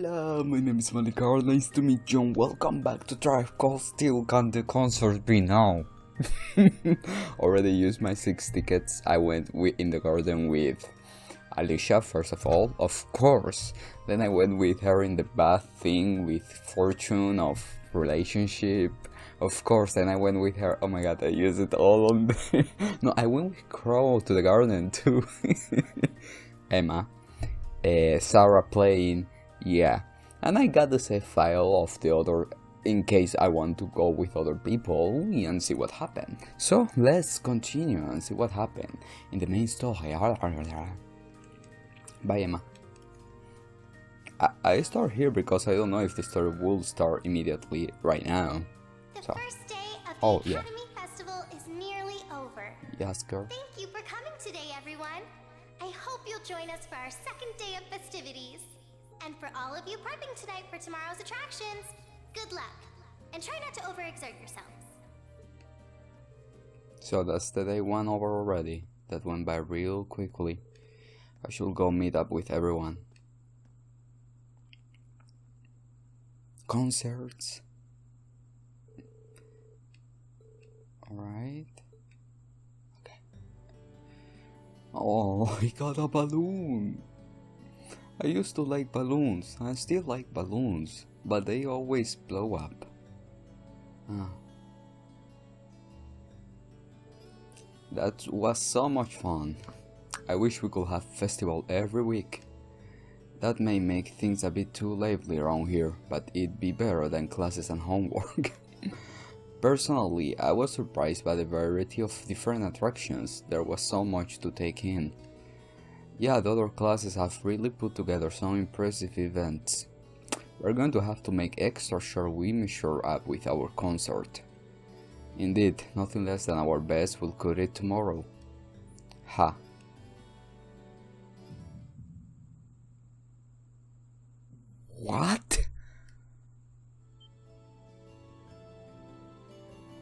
Hello, my name is Malikar, nice to meet you and welcome back to Tribe Called Steel. Can the concert be now? Already used my 6 tickets. I went in the garden with Alicia first of all, of course. Then I went with her in the bath thing with Fortune of relationship, of course. Then I went with her, oh my god, I used it all on the... No, I went with Crow to the garden too. Emma. Sarah playing, yeah, and I got the save file of the other in case I want to go with other people and see what happened. So let's continue and see what happened in the main story. Bye, Emma. I start here because I don't know if the story will start immediately right now. The So. first day of the Academy Festival is nearly over. Yes, girl. Thank you for coming today, everyone. I hope you'll join us for our second day of festivities. And for all of you prepping tonight for tomorrow's attractions, good luck. And try not to overexert yourselves. So that's the day 1 over already. That went by real quickly. I should go meet up with everyone. Concerts. Alright. Okay. Oh, I got a balloon. I used to like balloons. I still like balloons, but they always blow up. That was so much fun. I wish we could have festival every week. That may make things a bit too lively around here, but it'd be better than classes and homework. Personally, I was surprised by the variety of different attractions. There was so much to take in. Yeah, the other classes have really put together some impressive events. We're going to have to make extra sure we measure up with our concert. Indeed, nothing less than our best will cut it tomorrow. Ha. What?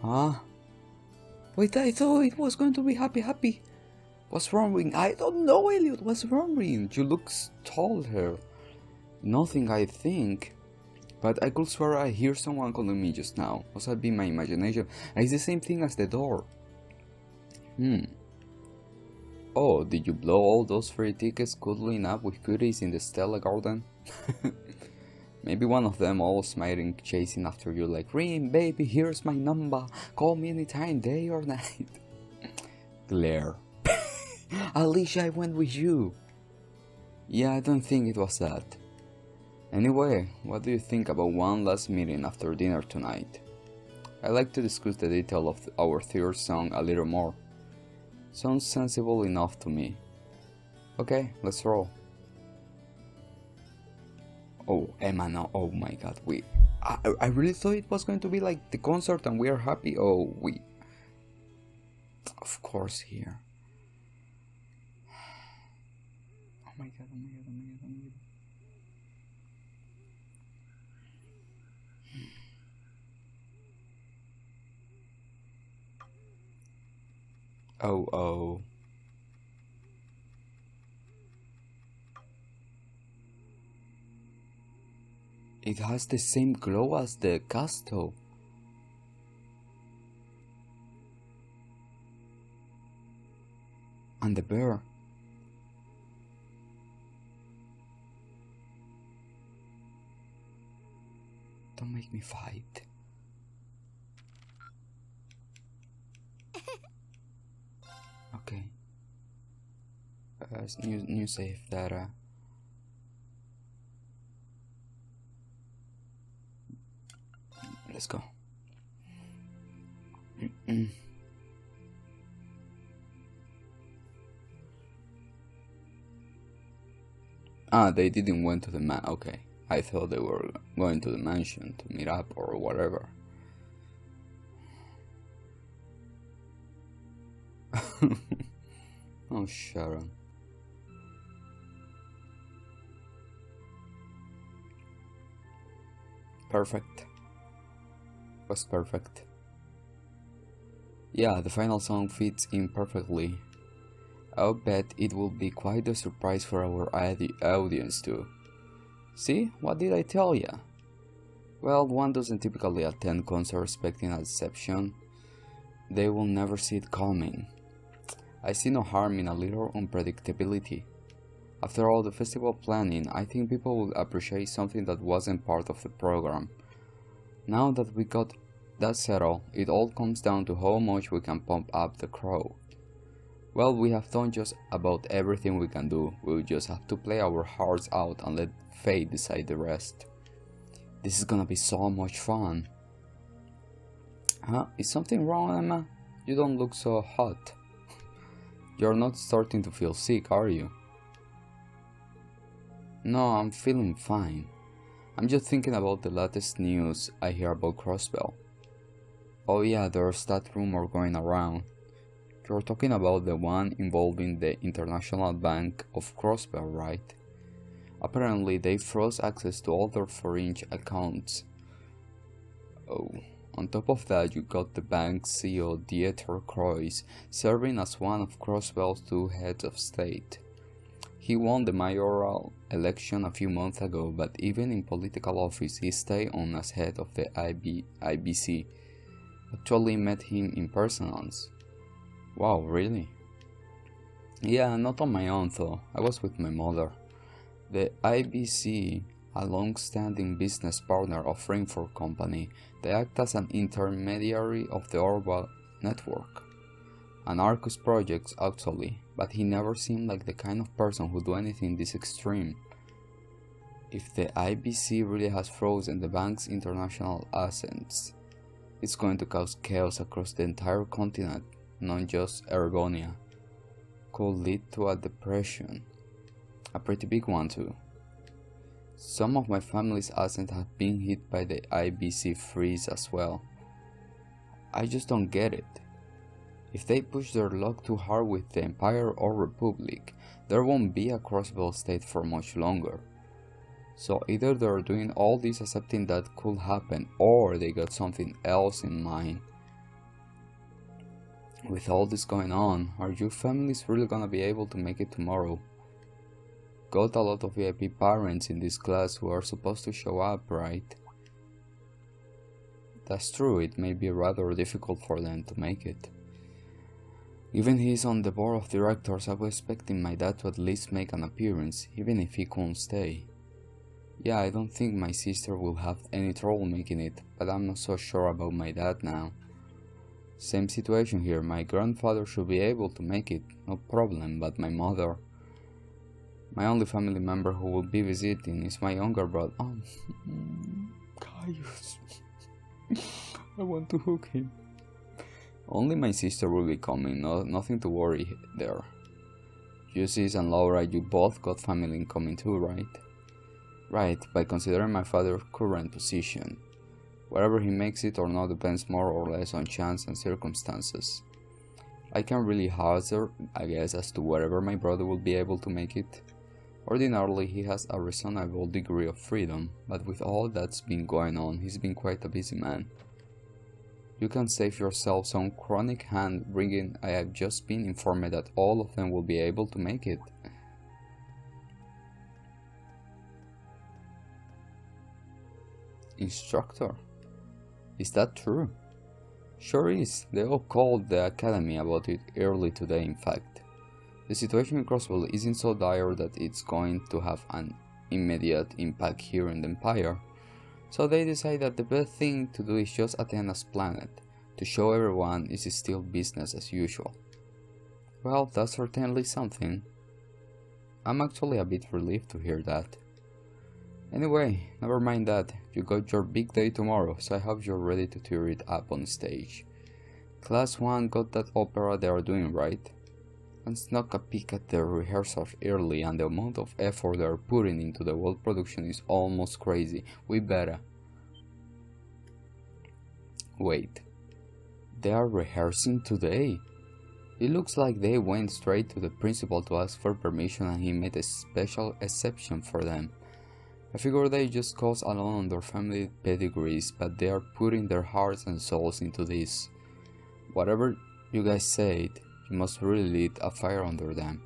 Huh? Wait, I thought it was going to be happy. What's wrong with... I don't know, Elliot, what's wrong with you? You look taller. Nothing, I think. But I could swear I hear someone calling me just now. Must have been my imagination. And it's the same thing as the door. Oh, did you blow all those free tickets cuddling up with goodies in the Stella Garden? Maybe one of them all smiling, chasing after you like, Rim, baby, here's my number. Call me anytime, day or night. Glare. Alicia, I went with you. Yeah, I don't think it was that. Anyway, what do you think about one last meeting after dinner tonight? I'd like to discuss the detail of our third song a little more. Sounds sensible enough to me. Okay, let's roll. Oh, Emma, no, oh my god, I really thought it was going to be like the concert and we are happy. Oh, of course here. Oh my god. Oh. It has the same glow as the castle. And the bear. Don't make me fight. Okay. New save data. Let's go. They didn't went to the okay. I thought they were going to the mansion to meet up or whatever. Oh, Sharon. Perfect. Was perfect. Yeah, the final song fits in perfectly. I'll bet it will be quite a surprise for our audience too. See, what did I tell ya? Well, one doesn't typically attend concerts expecting a deception. They will never see it coming. I see no harm in a little unpredictability. After all the festival planning, I think people will appreciate something that wasn't part of the program. Now that we got that settled, it all comes down to how much we can pump up the crowd. Well, we have done just about everything we can do. We'll just have to play our hearts out and let fate decide the rest. This is gonna be so much fun. Huh? Is something wrong, Emma? You don't look so hot. You're not starting to feel sick, are you? No, I'm feeling fine. I'm just thinking about the latest news I hear about Crossbell. Oh yeah, there's that rumor going around. You're talking about the one involving the International Bank of Crossbell, right? Apparently they froze access to all their foreign accounts. Oh, on top of that you got the bank's CEO Dieter Croix serving as one of Crossbell's two heads of state. He won the mayoral election a few months ago, but even in political office he stayed on as head of the IBC. Actually met him in person once. Wow, really? Yeah, not on my own though, I was with my mother. The IBC, a long-standing business partner of Rainford Company, they act as an intermediary of the Orwell network. An Arcus project actually, but he never seemed like the kind of person who'd do anything this extreme. If the IBC really has frozen the bank's international assets, it's going to cause chaos across the entire continent, not just Ergonia. Could lead to a depression. A pretty big one too. Some of my family's assets have been hit by the IBC freeze as well. I just don't get it. If they push their luck too hard with the Empire or Republic, there won't be a Crossbell state for much longer. So either they're doing all this accepting that could happen, or they got something else in mind. With all this going on, are your families really gonna be able to make it tomorrow? Got a lot of VIP parents in this class who are supposed to show up, right? That's true, it may be rather difficult for them to make it. Even he's on the board of directors, I was expecting my dad to at least make an appearance, even if he couldn't stay. Yeah, I don't think my sister will have any trouble making it, but I'm not so sure about my dad now. Same situation here, my grandfather should be able to make it, no problem, but my mother... My only family member who will be visiting is my younger brother. Caius. I want to hug him. Only my sister will be coming, nothing to worry there. Jussis and Laura, you both got family incoming too, right? Right, by considering my father's current position. Whether he makes it or not depends more or less on chance and circumstances. I can really hazard a guess as to whether my brother will be able to make it. Ordinarily he has a reasonable degree of freedom, but with all that's been going on, he's been quite a busy man. You can save yourself some chronic hand-wringing. I have just been informed that all of them will be able to make it. Instructor? Is that true? Sure is, they all called the academy about it early today in fact. The situation in Crossbell isn't so dire that it's going to have an immediate impact here in the Empire, so they decide that the best thing to do is just attend as planned, to show everyone it's still business as usual. Well, that's certainly something. I'm actually a bit relieved to hear that. Anyway, never mind that, you got your big day tomorrow, so I hope you're ready to tear it up on stage. Class 1 got that opera they are doing, right? And snuck a peek at their rehearsals early, and the amount of effort they're putting into the whole production is almost crazy. We better... Wait, they are rehearsing today? It looks like they went straight to the principal to ask for permission and he made a special exception for them. I figure they just cause alone on their family pedigrees, but they are putting their hearts and souls into this. Whatever you guys said, you must really lit a fire under them.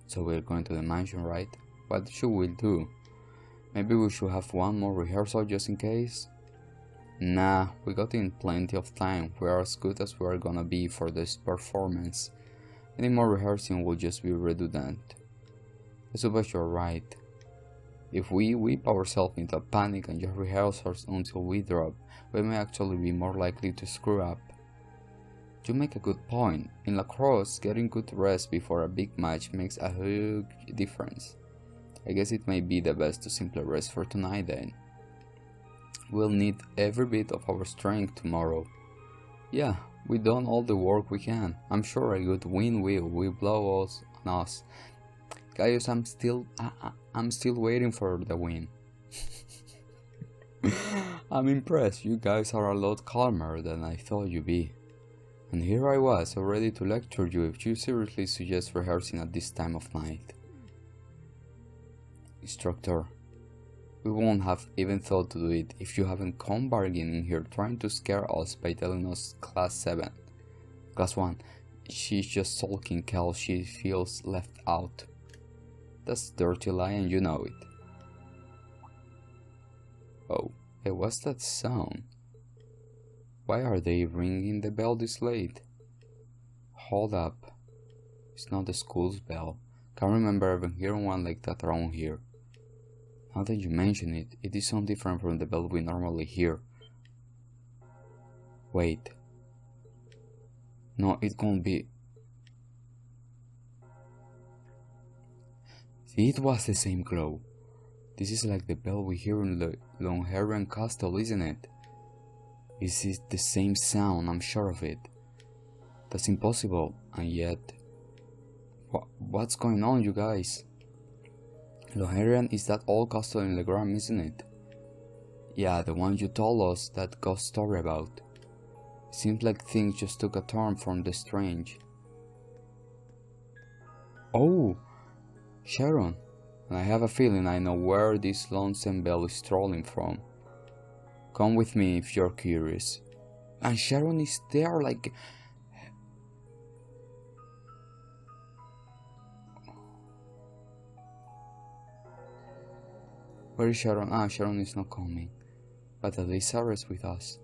So we're going to the mansion, right? What should we do? Maybe we should have one more rehearsal just in case? Nah, we got in plenty of time. We are as good as we are gonna be for this performance. Any more rehearsing will just be redundant. I suppose you're right. If we whip ourselves into a panic and just rehearse until we drop, we may actually be more likely to screw up. You make a good point. In lacrosse, getting good rest before a big match makes a huge difference. I guess it may be the best to simply rest for tonight then. We'll need every bit of our strength tomorrow. Yeah, we've done all the work we can. I'm sure a good wind will blow us on us. Guys, I'm still waiting for the wind. I'm impressed. You guys are a lot calmer than I thought you'd be. And here I was, all ready to lecture you if you seriously suggest rehearsing at this time of night. Instructor, we won't have even thought to do it if you haven't come bargaining here trying to scare us by telling us Class 1. She's just sulking cause she feels left out. That's dirty lie and you know it. Oh, hey, what's that sound? Why are they ringing the bell this late? Hold up. It's not the school's bell. Can't remember ever hearing one like that around here. Now that you mention it, it is so different from the bell we normally hear. Wait. No, it can't be. See, it was the same glow. This is like the bell we hear in the Longharian Castle, isn't it? This is the same sound, I'm sure of it. That's impossible, and yet... What's going on, you guys? Longharian is that old castle in Legram, isn't it? Yeah, the one you told us that ghost story about. It seems like things just took a turn from the strange. Oh, Sharon. And I have a feeling I know where this lonesome bell is strolling from. Come with me if you're curious. And Sharon is there like... Where is Sharon? Ah, Sharon is not coming. But at least Sarah's with us.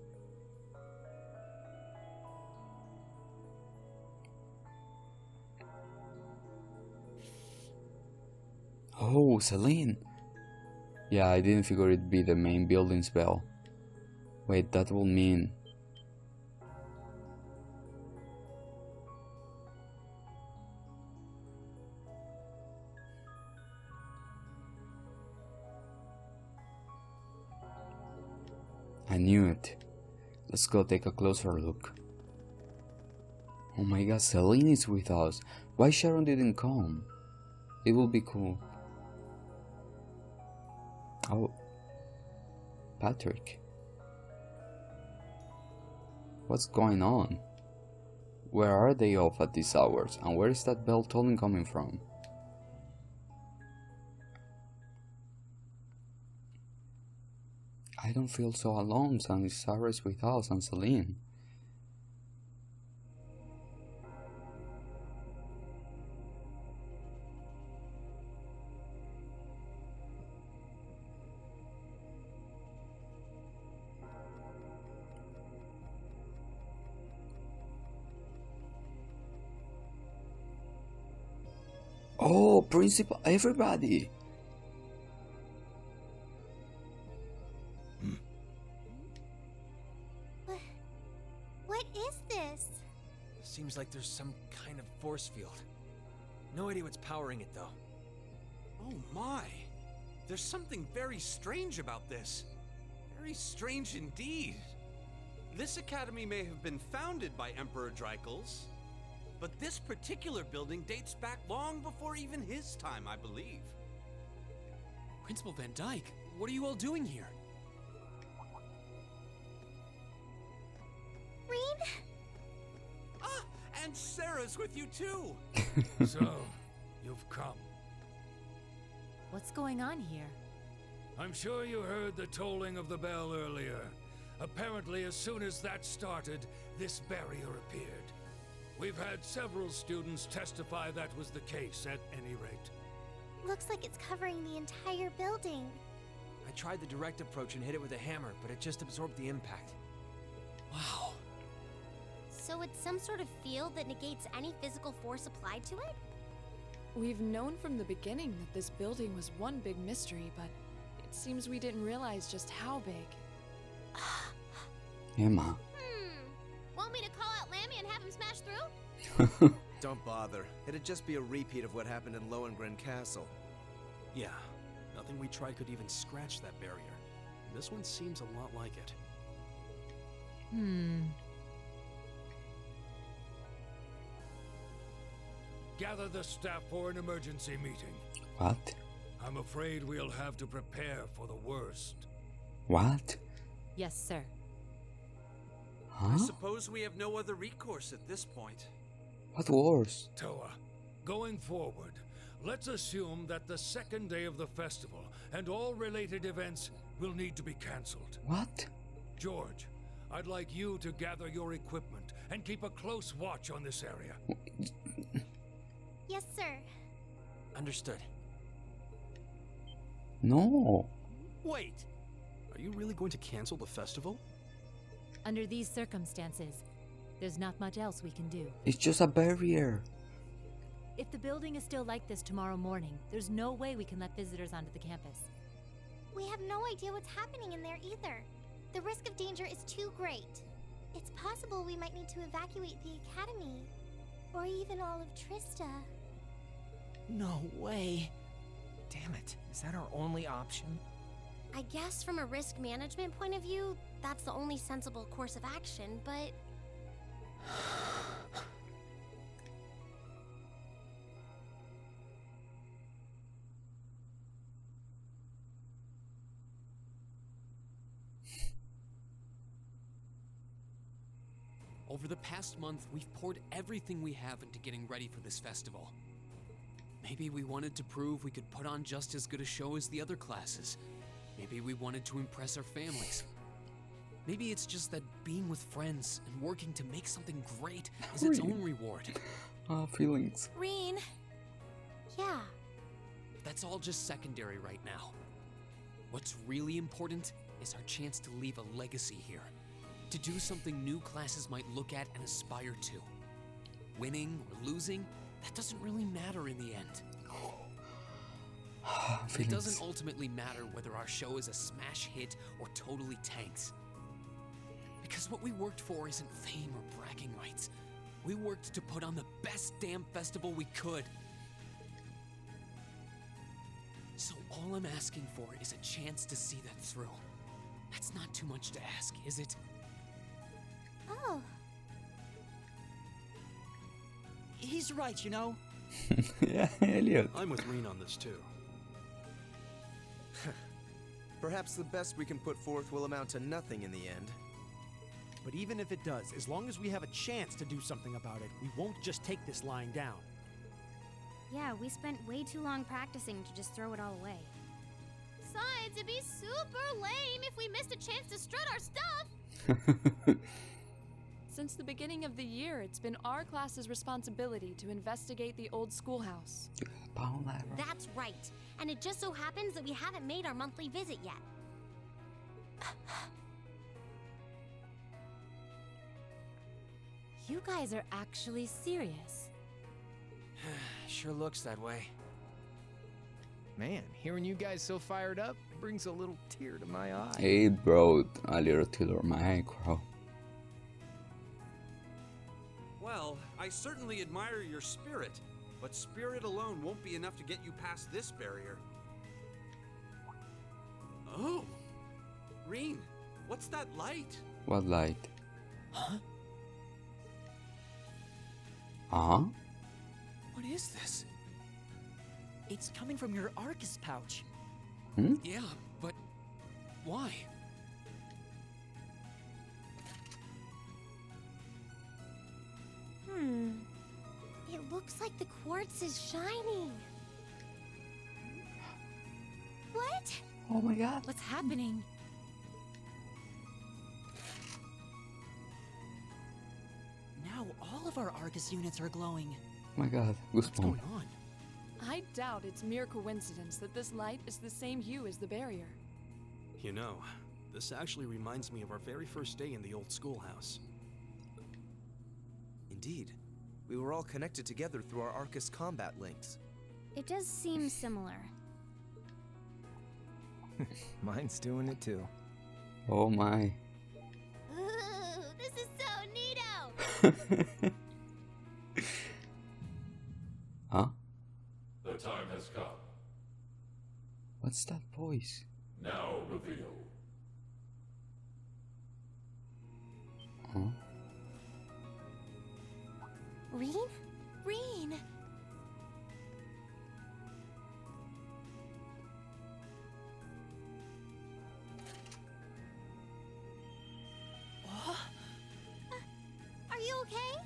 Oh, Celine! Yeah, I didn't figure it'd be the main building's bell. Wait, that will mean... I knew it. Let's go take a closer look. Oh my god, Celine is with us. Why Sharon didn't come? It will be cool. Oh, Patrick. What's going on? Where are they off at these hours? And where is that bell tolling coming from? I don't feel so alone, and Sarah's with us and Celine. Oh, Principal, everybody! What is this? Seems like there's some kind of force field. No idea what's powering it though. Oh my! There's something very strange about this. Very strange indeed. This academy may have been founded by Emperor Dreichels, but this particular building dates back long before even his time, I believe. Principal Van Dyke, what are you all doing here? Rean? Ah, and Sarah's with you too! So, you've come. What's going on here? I'm sure you heard the tolling of the bell earlier. Apparently, as soon as that started, this barrier appeared. We've had several students testify that was the case, at any rate. looks like it's covering the entire building. I tried the direct approach and hit it with a hammer, but it just absorbed the impact. Wow. So it's some sort of field that negates any physical force applied to it? We've known from the beginning that this building was one big mystery, but it seems we didn't realize just how big. Emma. Want me to call out Lammy and have him smash through? Don't bother. It'd just be a repeat of what happened in Lohengrin Castle. Yeah, nothing we tried could even scratch that barrier. This one seems a lot like it. Gather the staff for an emergency meeting. What? I'm afraid we'll have to prepare for the worst. What? Yes, sir. I Huh? suppose we have no other recourse at this point. What wars? Toa, going forward, let's assume that the second day of the festival and all related events will need to be cancelled. What? George, I'd like you to gather your equipment and keep a close watch on this area. Yes, sir. Understood. No. Wait! Are you really going to cancel the festival? Under these circumstances, there's not much else we can do. It's just a barrier. If the building is still like this tomorrow morning, there's no way we can let visitors onto the campus. We have no idea what's happening in there either. The risk of danger is too great. It's possible we might need to evacuate the academy. Or even all of Trista. No way. Damn it. Is that our only option? I guess from a risk management point of view, that's the only sensible course of action, but... Over the past month, we've poured everything we have into getting ready for this festival. Maybe we wanted to prove we could put on just as good a show as the other classes. Maybe we wanted to impress our families. Maybe it's just that being with friends and working to make something great is its own reward. Feelings. Reen... Yeah. That's all just secondary right now. What's really important is our chance to leave a legacy here. To do something new classes might look at and aspire to. Winning or losing, that doesn't really matter in the end. It Feelings. doesn't ultimately matter whether our show is a smash hit or totally tanks. Because what we worked for isn't fame or bragging rights. We worked to put on the best damn festival we could. So all I'm asking for is a chance to see that through. That's not too much to ask, is it? Oh. He's right, you know? Yeah, Elliot. I'm with Reen on this too. Perhaps the best we can put forth will amount to nothing in the end. But even if it does, as long as we have a chance to do something about it, we won't just take this lying down. Yeah, we spent way too long practicing to just throw it all away. Besides, it'd be super lame if we missed a chance to strut our stuff! Since the beginning of the year, it's been our class's responsibility to investigate the old schoolhouse. That's right. And it just so happens that we haven't made our monthly visit yet. You guys are actually serious. Sure looks that way. Man, hearing you guys so fired up brings a little tear to my eye. It brought a little tear to my eye, Crow. Well, I certainly admire your spirit, but spirit alone won't be enough to get you past this barrier. Oh! Reen, what's that light? What light? Huh? Uh-huh? What is this? It's coming from your Arcus pouch. Yeah, but why? It looks like the quartz is shining. What? Oh my god. What's happening? Now all of our Arcus units are glowing. Oh my god. What's Goosebumps. going on? I doubt it's mere coincidence that this light is the same hue as the barrier. You know, this actually reminds me of our very first day in the old schoolhouse. Indeed. We were all connected together through our Arcus combat links. It does seem similar. Mine's doing it too. Oh my. Ooh, this is so neato! Huh? The time has come. What's that voice? Now reveal. Huh? Rean? Rean! Are you okay?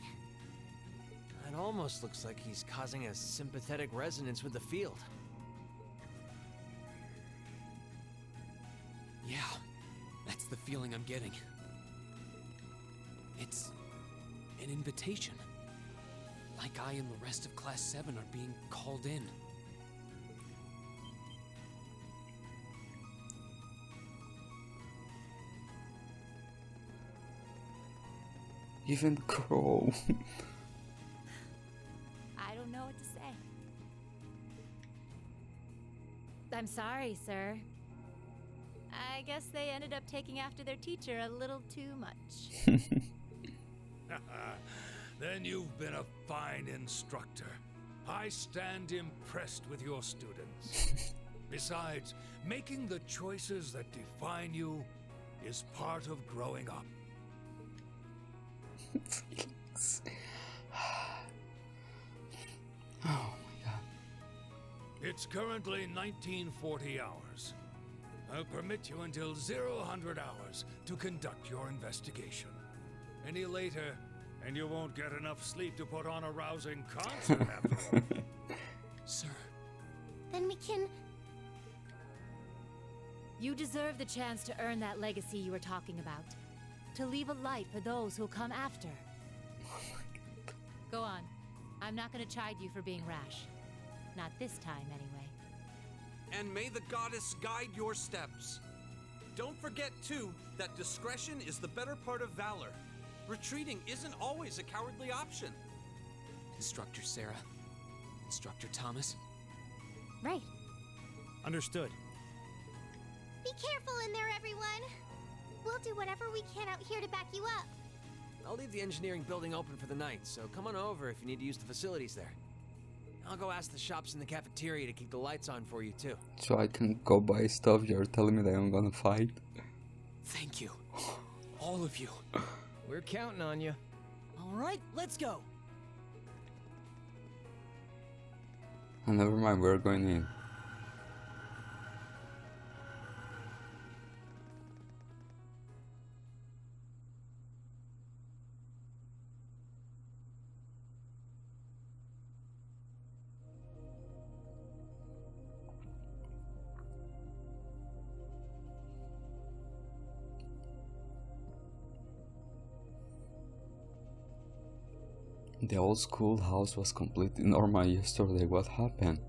It almost looks like he's causing a sympathetic resonance with the field. Yeah, that's the feeling I'm getting. It's an invitation. Like I and the rest of Class 7 are being called in. Even Crow. I don't know what to say. I'm sorry, sir. I guess they ended up taking after their teacher a little too much. Then you've been a fine instructor. I stand impressed with your students. Besides, making the choices that define you is part of growing up. Oh my god. It's currently 1940 hours. I'll permit you until 00 hours to conduct your investigation. Any later, and you won't get enough sleep to put on a rousing concert after all. Sir. Then we can... You deserve the chance to earn that legacy you were talking about. To leave a light for those who'll come after. Go on. I'm not gonna chide you for being rash. Not this time, anyway. And may the goddess guide your steps. Don't forget, too, that discretion is the better part of valor. Retreating isn't always a cowardly option. Instructor Sarah. Instructor Thomas. Right. Understood. Be careful in there, everyone! We'll do whatever we can out here to back you up. I'll leave the engineering building open for the night, so come on over if you need to use the facilities there. I'll go ask the shops in the cafeteria to keep the lights on for you, too. So I can go buy stuff. You're telling me that I'm gonna fight? Thank you. All of you. We're counting on you. All right, let's go. Oh, never mind, we're going in. The old schoolhouse was completely normal yesterday. What happened?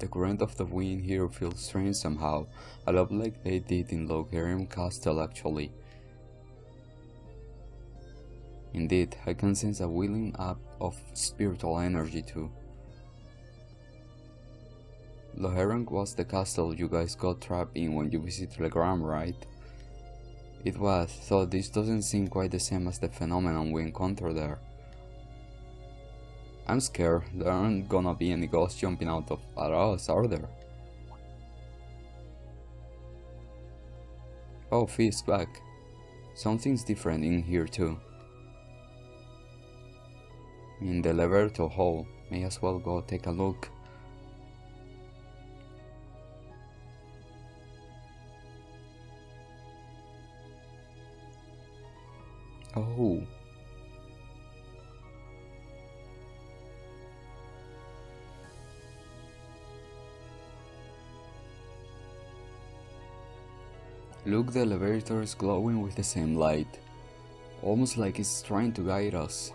The current of the wind here feels strange somehow, a lot like they did in Logarium Castle actually. Indeed, I can sense a welling up of spiritual energy too. Loherang was the castle you guys got trapped in when you visited Legram, right? It was, so this doesn't seem quite the same as the phenomenon we encountered there. I'm scared. There aren't gonna be any ghosts jumping out of at us, are there? Oh, Fee's back. Something's different in here too. In the elevator hall, may as well go take a look. Oh. Look, the elevator is glowing with the same light. Almost like it's trying to guide us.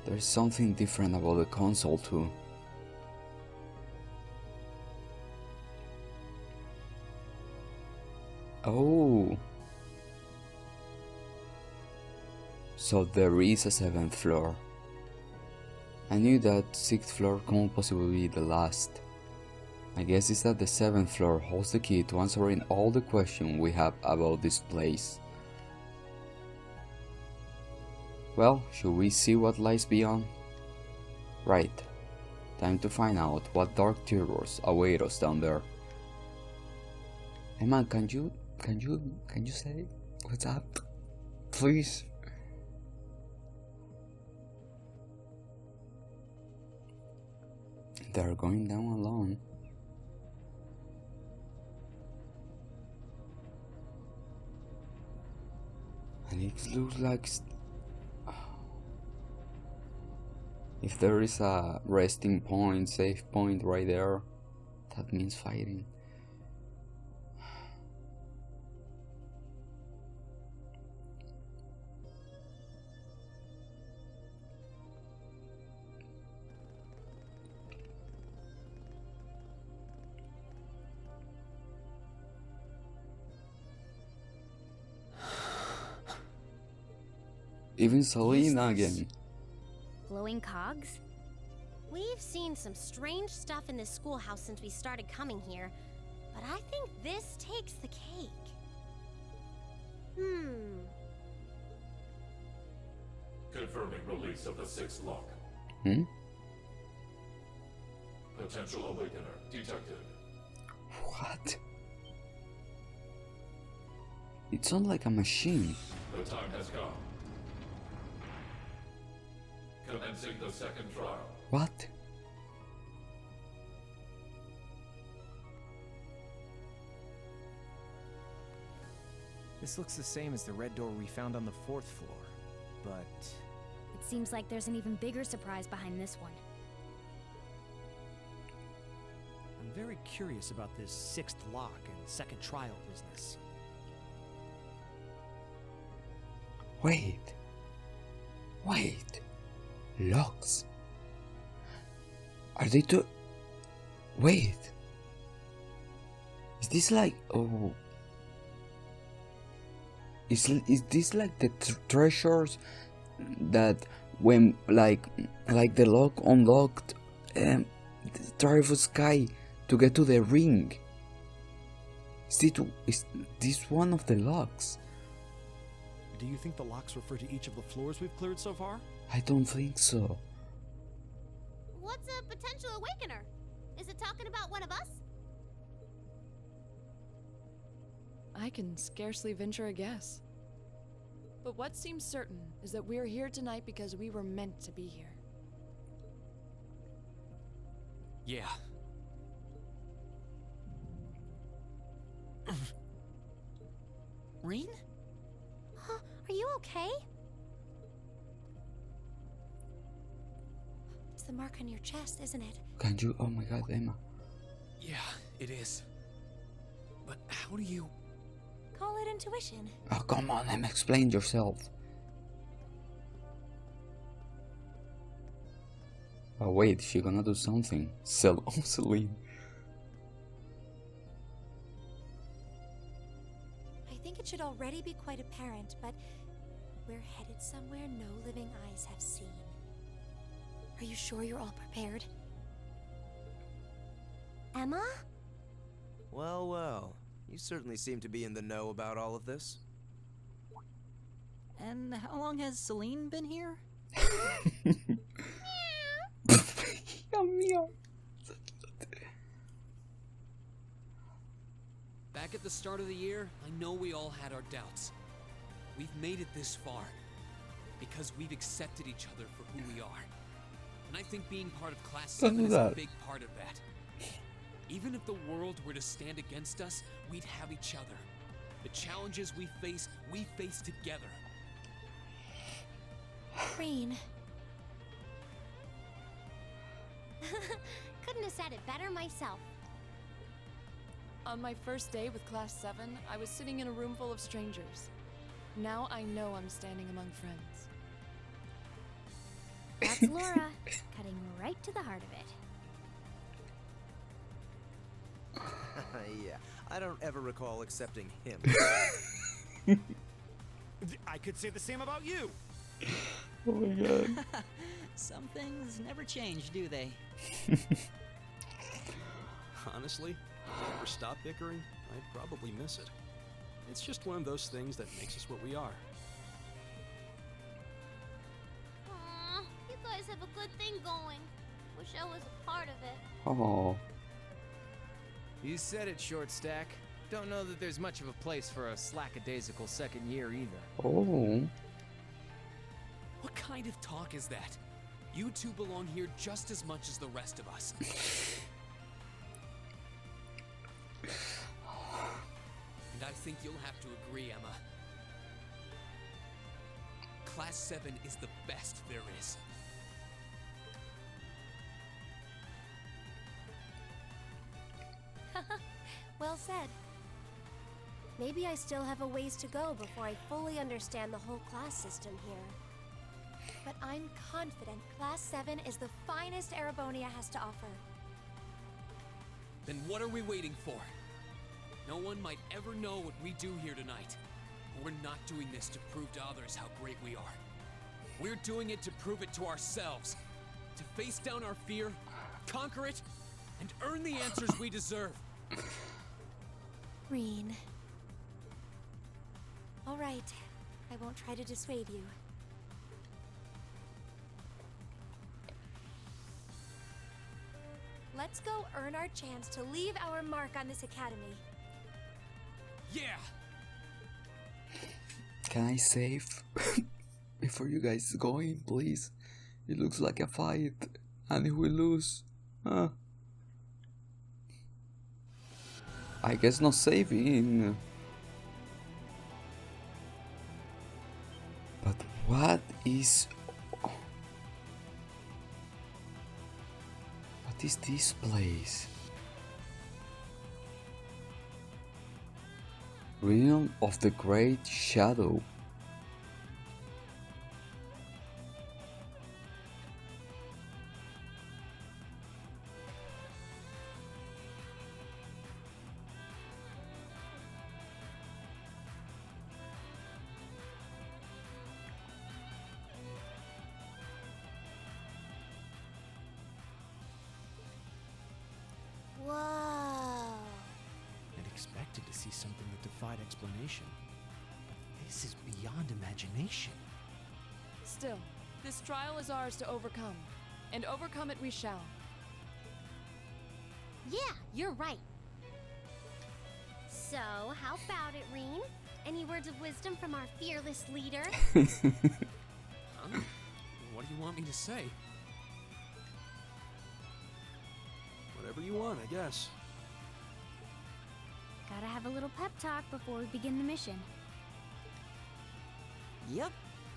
There's something different about the console too. Oh. So there is a 7th floor. I knew that 6th floor couldn't possibly be the last. I guess it's that the 7th floor holds the key to answering all the questions we have about this place. Well, should we see what lies beyond? Right. Time to find out what dark terrors await us down there. Hey man, can you say what's up? Please? They're going down alone. And it looks like if there is a resting point, safe point right there, that means fighting. Even Selena again. Glowing cogs? We've seen some strange stuff in this schoolhouse since we started coming here, but I think this takes the cake. Confirming release of the 6th lock. Potential awakener detected. What? It sounds like a machine. The time has come. Commencing the 2nd trial. What? This looks the same as the red door we found on the 4th floor, but... It seems like there's an even bigger surprise behind this one. I'm very curious about this 6th lock and 2nd trial business. Wait. Locks. Are they two? Wait. Is this like... Oh. Is this like the treasures that when like the lock unlocked Travis Sky to get to the ring? Is this one of the locks? Do you think the locks refer to each of the floors we've cleared so far? I don't think so. What's a potential awakener? Is it talking about one of us? I can scarcely venture a guess. But what seems certain is that we're here tonight because we were meant to be here. Yeah. Rean? Huh? Are you okay? It's the mark on your chest, isn't it? Can you? Oh my god, Emma. Yeah, it is. But how do you... Call it intuition. Oh, come on, Emma, explain yourself. Oh wait, she gonna do something. Celine. I think it should already be quite apparent, but we're headed somewhere no living eyes have seen. Are you sure you're all prepared? Emma? Well, well. You certainly seem to be in the know about all of this. And how long has Celine been here? Back at the start of the year, I know we all had our doubts. We've made it this far because we've accepted each other for who we are. And I think being part of Class 7 is a big part of that. Even if the world were to stand against us, we'd have each other. The challenges we face together. Rean. Couldn't have said it better myself. On my first day with Class 7, I was sitting in a room full of strangers. Now I know I'm standing among friends. That's Laura, cutting right to the heart of it. Yeah, I don't ever recall accepting him. I could say the same about you. Oh my god. Some things never change, do they? Honestly, if I ever stop bickering, I'd probably miss it. It's just one of those things that makes us what we are. Aw, you guys have a good thing going. Wish I was a part of it. Oh. You said it, Short Stack. Don't know that there's much of a place for a slackadaisical second year either. Oh. What kind of talk is that? You two belong here just as much as the rest of us. And I think you'll have to agree, Emma. Class 7 is the best there is. Well said. Maybe I still have a ways to go before I fully understand the whole class system here. But I'm confident Class 7 is the finest Erebonia has to offer. Then what are we waiting for? No one might ever know what we do here tonight. We're not doing this to prove to others how great we are. We're doing it to prove it to ourselves. To face down our fear, conquer it, and earn the answers we deserve. Rean. All right. I won't try to dissuade you. Let's go earn our chance to leave our mark on this academy. Yeah! Can I save? Before you guys go in, please. It looks like a fight. And if we lose... I guess not saving. But what is... What is this place? Realm of the Great Shadow. Whoa. I'd expected to see something that defied explanation. But this is beyond imagination. Still, this trial is ours to overcome. And overcome it we shall. Yeah, you're right. So, how about it, Rean? Any words of wisdom from our fearless leader? Huh? What do you want me to say? Whatever you want, I guess. Gotta have a little pep talk before we begin the mission. Yep.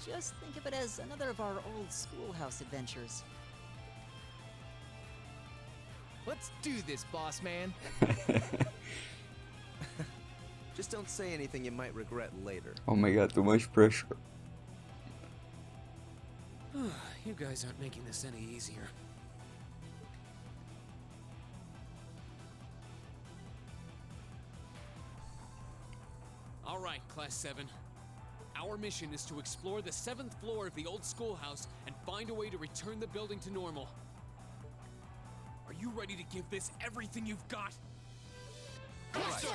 Just think of it as another of our old schoolhouse adventures. Let's do this, boss man. Just don't say anything you might regret later. Oh my god, too much pressure. You guys aren't making this any easier. All right, Class 7. Our mission is to explore the 7th floor of the old schoolhouse and find a way to return the building to normal. Are you ready to give this everything you've got? Yes, sir.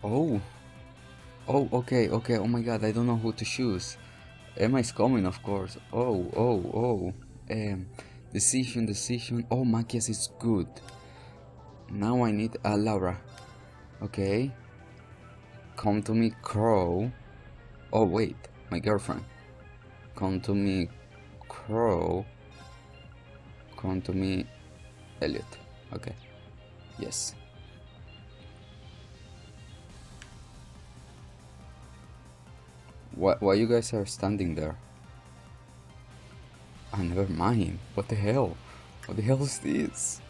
Oh. Oh, okay, okay. Oh my god, I don't know who to choose. Emma is coming, of course. Oh. Decision. Oh, Machias is good. Now I need Laura. Okay. Come to me, Crow. Oh, wait. My girlfriend. Come to me, Crow. Come to me, Elliot. Okay. Yes. Why you guys are standing there? Ah, never mind. What the hell? What the hell is this?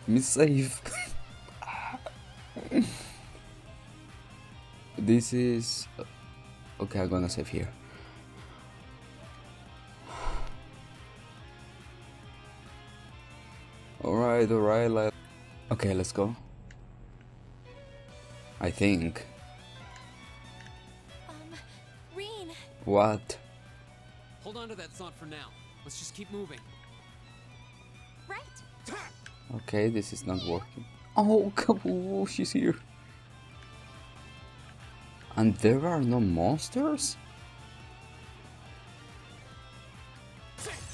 Let me save. This is... Okay, I'm gonna save here. Alright, okay, let's go. I think. Reen. What? Hold on to that thought for now. Let's just keep moving. Right. Okay, this is not working. Oh, Kabu, she's here. And there are no monsters?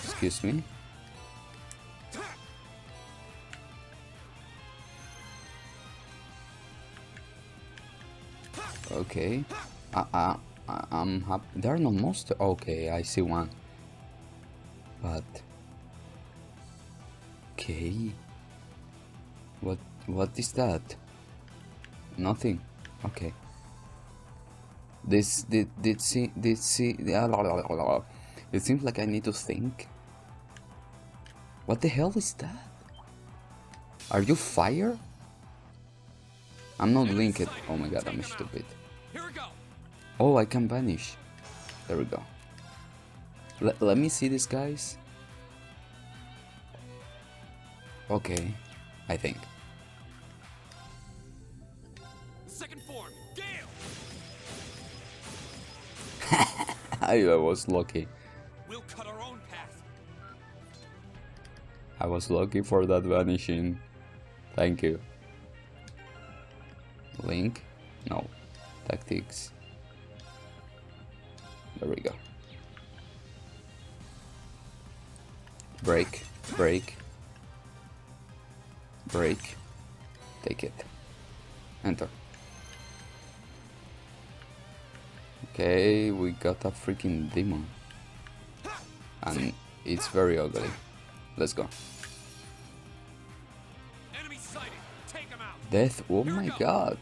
Excuse me? Okay. I'm happy. There are no monsters. Okay, I see one. But... Okay. What is that? Nothing. Okay. It seems like I need to think. What the hell is that? Are you fire? I'm not linked. Oh my god, I'm stupid. Oh, I can vanish. There we go. Let me see this, guys. Okay, I think. Second form, Gale. I was lucky. We'll cut our own path. I was lucky for that vanishing. Thank you. Link? No. Tactics. There we go. Break. Break. Break. Take it. Enter. Okay, we got a freaking demon. And it's very ugly. Let's go. Enemy sighted. Take him out. Death, oh my god.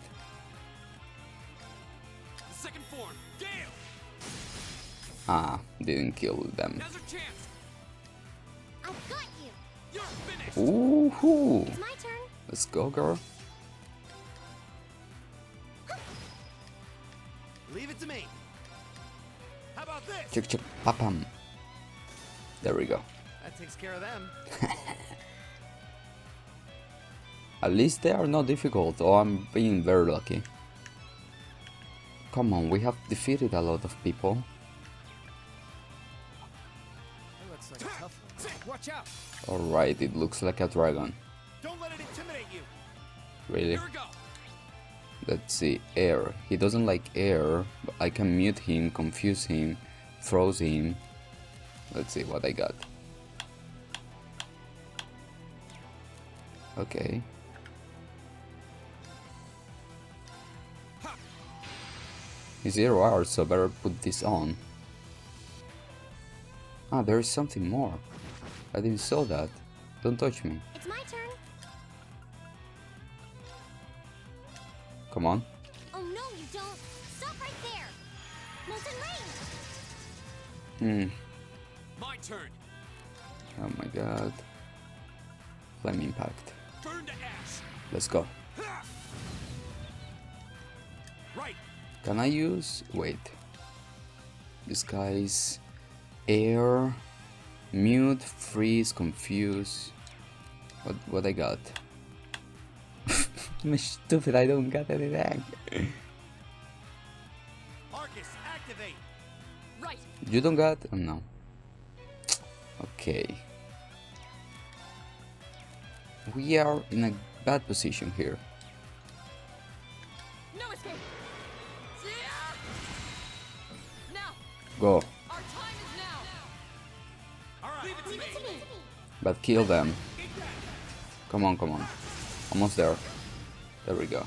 The second form, Gale. Ah, didn't kill them. Now's our chance. I've got you. You're finished. Ooh. It's my turn. Let's go, girl. Leave it to me. How about this? Chick chick papam. There we go. That takes care of them. At least they are not difficult. Oh, I'm being very lucky. Come on, we have defeated a lot of people. That looks like a tough one. Watch out. Alright, it looks like a dragon. Don't let it intimidate you. Really? Here we go. Let's see, air. He doesn't like air, but I can mute him, confuse him, froze him. Let's see what I got. Okay. He's 0 hours, so better put this on. Ah, there is something more. I didn't saw that. Don't touch me. It's my turn. Come on. Oh no, you don't. Stop right there. Molten Rain. My turn. Oh my god. Flame impact. Burn to ash. Let's go. Right. Can I use... Wait. Disguise. Air. Mute. Freeze. Confuse. What I got? I'm stupid, I don't got anything. Arcus, activate. Right. You don't got? Oh, no. Okay. We are in a bad position here. No escape. Now. Go. Our time is now. All right. Leave it to me. But kill them. Come on, come on. Almost there. There we go.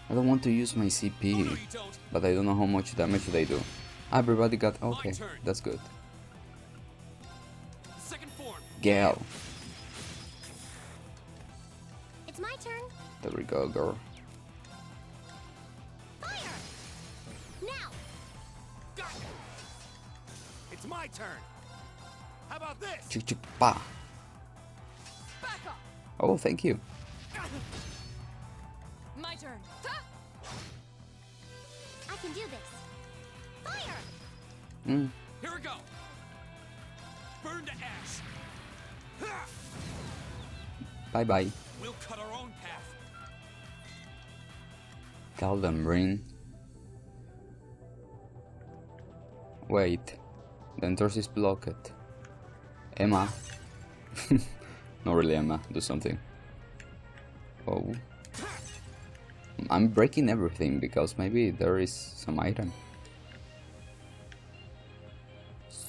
I don't want to use my CP, but I don't know how much damage they do. Everybody got... Okay, that's good. Gale. It's my turn. There we go, girl. Fire! Now! It's my turn. How about this? Chick chick pa. Back up. Oh, thank you. My turn. I can do this. Fire! Here we go. Burn to ash. Bye bye. We'll cut our own path. Calden Brain. Wait. The entrance is blocked. Emma. Not really, Emma. Do something. Oh. I'm breaking everything because maybe there is some item.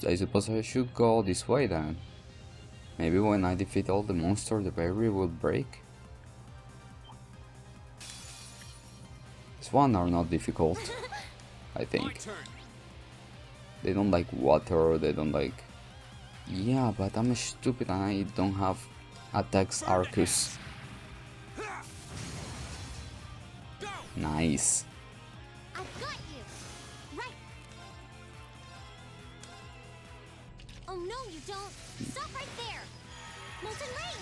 I suppose I should go this way then. Maybe when I defeat all the monsters, the barrier will break. This one are not difficult, I think. They don't like water, they don't like... Yeah, but I'm stupid and I don't have attacks Arcus. Nice. I've got you. Right. Oh no, you don't. Stop right there. Molten rain.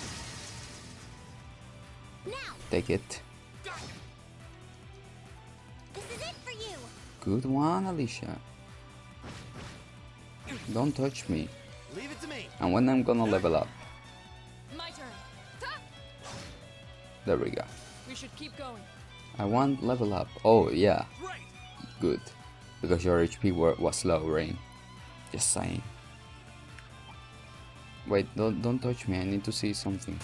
Now. Take it. This is it for you. Good one, Alicia. Don't touch me. Leave it to me. And when I'm gonna level up? My turn. There we go. We should keep going. I want level up. Oh yeah. Good. Because your HP was low, Rain. Just saying. Wait, don't touch me. I need to see something.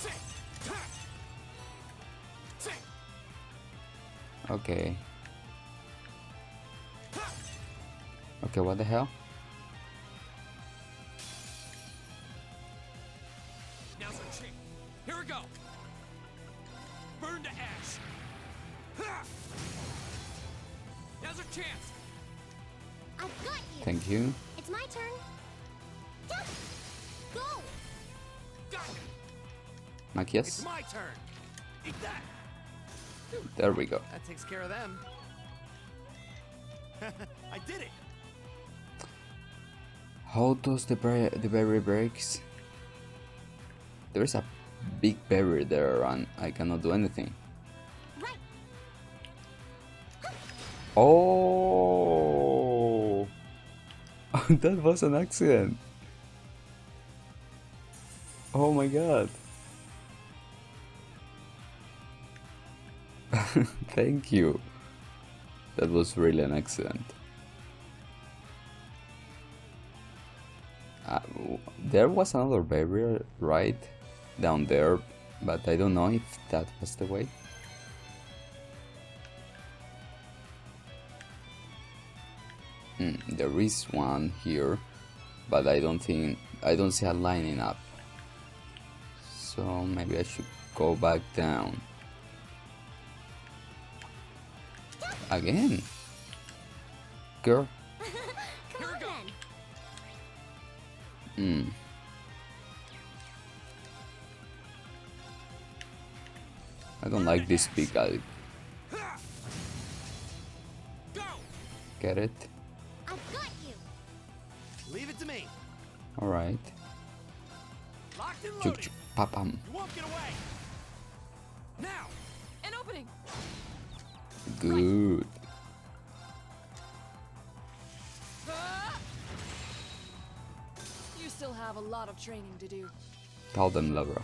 Okay. Okay, what the hell? Now's our chance. Here we go. Burn to ash. Now's our chance. I've got you. Thank you. It's my turn. Go. Machias. It's my turn. Eat that. There we go. That takes care of them. I did it. How does the berry breaks? There's a big berry there and I cannot do anything. Right. Oh, that was an accident. Oh my god. Thank you. That was really an accident. There was another barrier right down there, but I don't know if that was the way. There is one here, but I don't see a lining up. So maybe I should go back down. Again? Girl? Come on then. I don't like this big guy. Get it? I've got you. Leave it to me. Alright. Locked and Chuk loaded. chuk papam. You won't get away. Now. An opening. Good. You still have a lot of training to do. Tell them, Laura.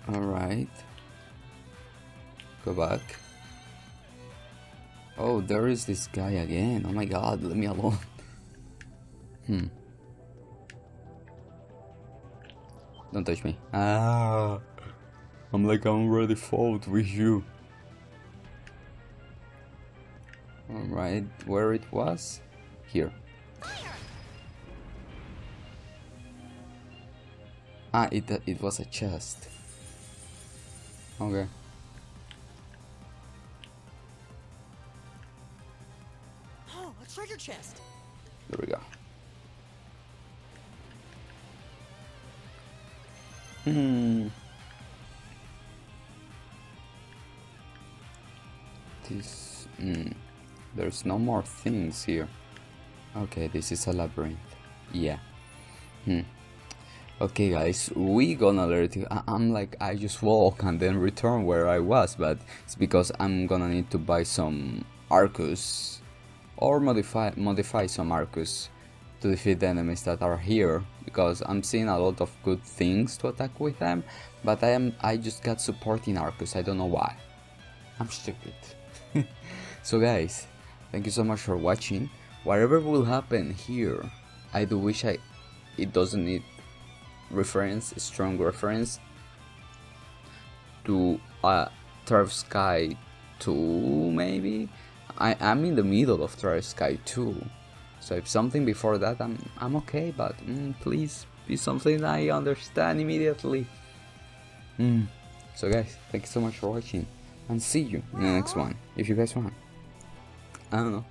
Alright. Go back. Oh, there is this guy again. Oh my god, let me alone. Don't touch me. Ah, I'm like I'm already fought with you. Alright, where it was? Here. Ah, it was a chest. Okay. Oh, a treasure chest. There we go. This... There's no more things here. Okay, this is a labyrinth. Yeah. Okay guys, we gonna let it. I'm like, I just walk and then return where I was, but it's because I'm gonna need to buy some Arcus or modify some Arcus to defeat the enemies that are here, because I'm seeing a lot of good things to attack with them, but I just got support in Arcus. I don't know why. I'm stupid. So guys, thank you so much for watching. Whatever will happen here, I do wish it doesn't need strong reference to Turf Sky 2 maybe. I'm in the middle of Turf Sky 2, so if something before that I'm okay, but please be something I understand immediately. So guys, thank you so much for watching, and see you in the next one if you guys want. I don't know.